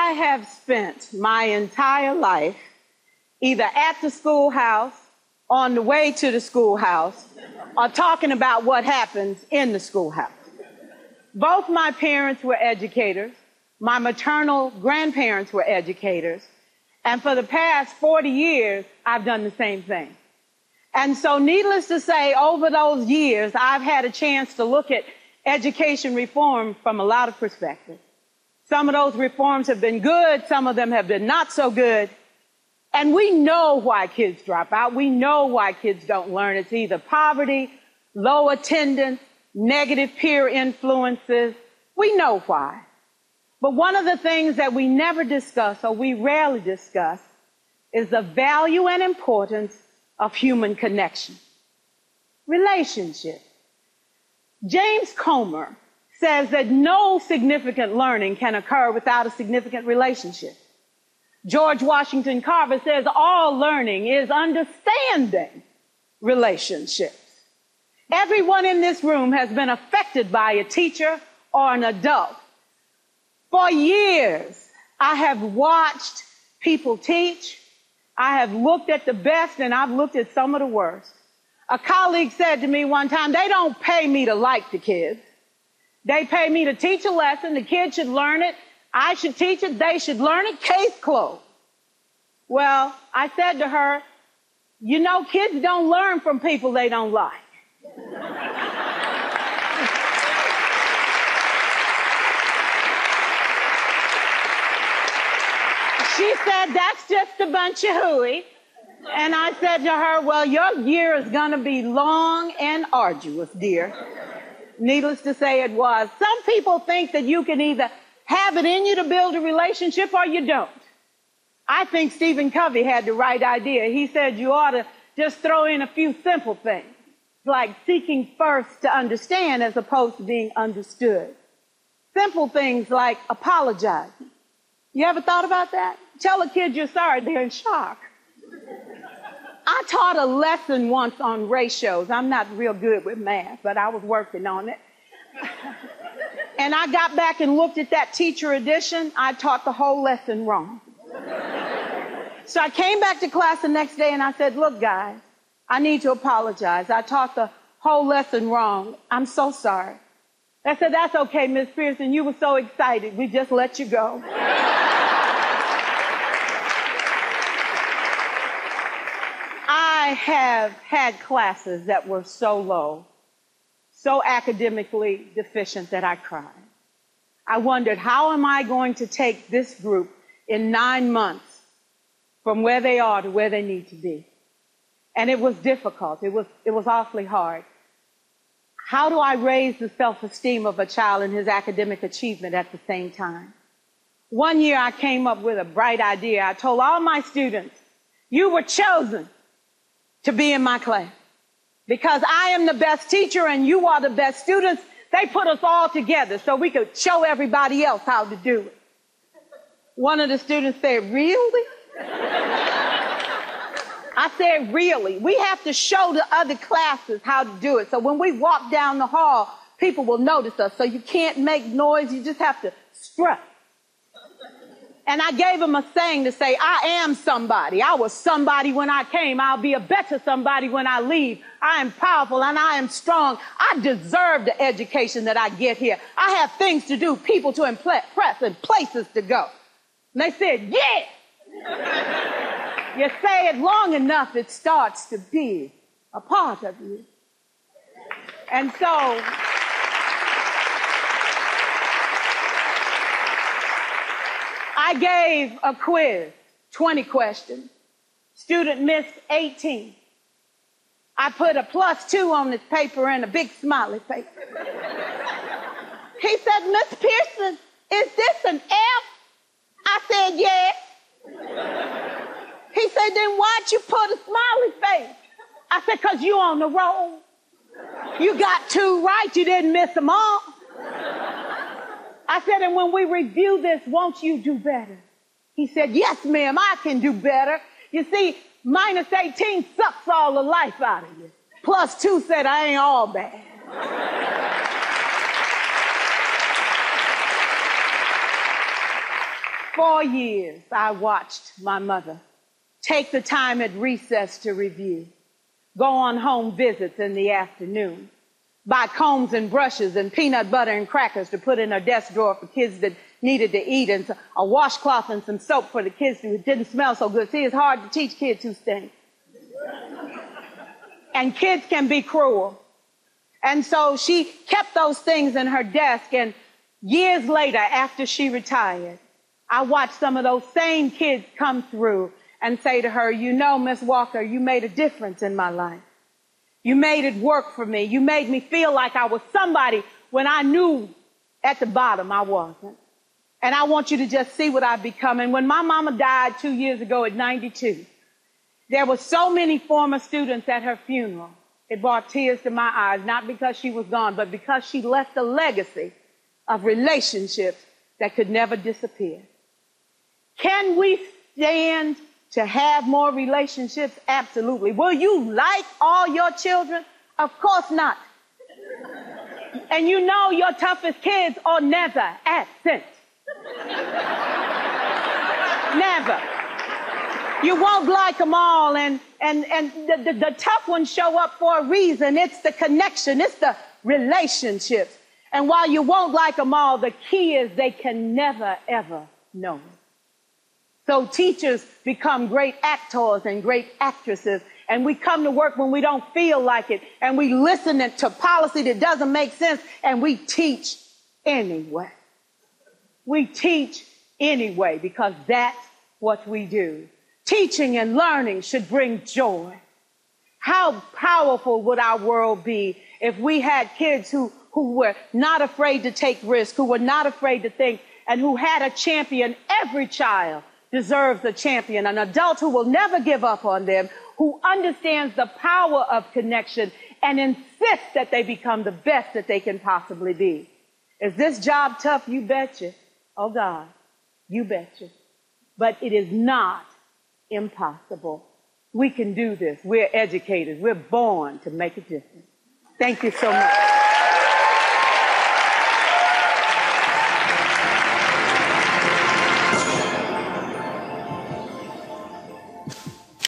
I have spent my entire life either at the schoolhouse, on the way to the schoolhouse, or talking about what happens in the schoolhouse. Both my parents were educators. My maternal grandparents were educators. And for the past 40 years, I've done the same thing. And so needless to say, over those years, I've had a chance to look at education reform from a lot of perspectives. Some of those reforms have been good. Some of them have been not so good. And we know why kids drop out. We know why kids don't learn. It's either poverty, low attendance, negative peer influences. We know why. But one of the things that we never discuss, or we rarely discuss, is the value and importance of human connection. Relationship. James Comer says that no significant learning can occur without a significant relationship. George Washington Carver says all learning is understanding relationships. Everyone in this room has been affected by a teacher or an adult. For years, I have watched people teach. I have looked at the best and I've looked at some of the worst. A colleague said to me one time, they don't pay me to like the kids. They pay me to teach a lesson. The kids should learn it. I should teach it. They should learn it. Case closed. Well, I said to her, you know, kids don't learn from people they don't like. She said, that's just a bunch of hooey. And I said to her, well, your year is going to be long and arduous, dear. Needless to say, it was. Some people think that you can either have it in you to build a relationship or you don't. I think Stephen Covey had the right idea. He said you ought to just throw in a few simple things, like seeking first to understand as opposed to being understood. Simple things like apologizing. You ever thought about that? Tell a kid you're sorry, they're in shock. I taught a lesson once on ratios. I'm not real good with math, but I was working on it. And I got back and looked at that teacher edition. I taught the whole lesson wrong. So I came back to class the next day and I said, look, guys, I need to apologize. I taught the whole lesson wrong. I'm so sorry. I said, that's okay, Miss Pierson. You were so excited. We just let you go. I have had classes that were so low, so academically deficient that I cried. I wondered, how am I going to take this group in 9 months from where they are to where they need to be? And it was difficult. It was awfully hard. How do I raise the self-esteem of a child and his academic achievement at the same time? One year I came up with a bright idea. I told all my students, you were chosen to be in my class because I am the best teacher and you are the best students. They put us all together so we could show everybody else how to do it. One of the students said, really? I said, really? We have to show the other classes how to do it. So when we walk down the hall, people will notice us. So you can't make noise. You just have to strut. And I gave him a saying to say, I am somebody. I was somebody when I came. I'll be a better somebody when I leave. I am powerful and I am strong. I deserve the education that I get here. I have things to do, people to impress, and places to go. And they said, yeah. You say it long enough, it starts to be a part of you. And so I gave a quiz, 20 questions. Student missed 18. I put a +2 on this paper and a big smiley face. He said, Miss Pierson, is this an F? I said, yes. He said, then why'd you put a smiley face? I said, because you on the roll. You got 2 right, you didn't miss them all. I said, and when we review this, won't you do better? He said, yes, ma'am, I can do better. You see, -18 sucks all the life out of you. +2 said, I ain't all bad. 4 years, I watched my mother take the time at recess to review, go on home visits in the afternoon, buy combs and brushes and peanut butter and crackers to put in her desk drawer for kids that needed to eat, and a washcloth and some soap for the kids who didn't smell so good. See, it's hard to teach kids who stink. And kids can be cruel. And so she kept those things in her desk, and years later, after she retired, I watched some of those same kids come through and say to her, you know, Miss Walker, you made a difference in my life. You made it work for me. You made me feel like I was somebody when I knew at the bottom I wasn't. And I want you to just see what I've become. And when my mama died 2 years ago at 92, there were so many former students at her funeral. It brought tears to my eyes, not because she was gone, but because she left a legacy of relationships that could never disappear. Can we stand to have more relationships? Absolutely. Will you like all your children? Of course not. And you know your toughest kids are never absent. Never. You won't like them all, and the tough ones show up for a reason. It's the connection. It's the relationships. And while you won't like them all, the key is they can never, ever know it. So teachers become great actors and great actresses, and we come to work when we don't feel like it, and we listen to policy that doesn't make sense, and we teach anyway. We teach anyway because that's what we do. Teaching and learning should bring joy. How powerful would our world be if we had kids who were not afraid to take risks, who were not afraid to think, and who had a champion? Every child deserves a champion, an adult who will never give up on them, who understands the power of connection and insists that they become the best that they can possibly be. Is this job tough? You betcha. Oh God, you betcha. But it is not impossible. We can do this. We're educators. We're born to make a difference. Thank you so much.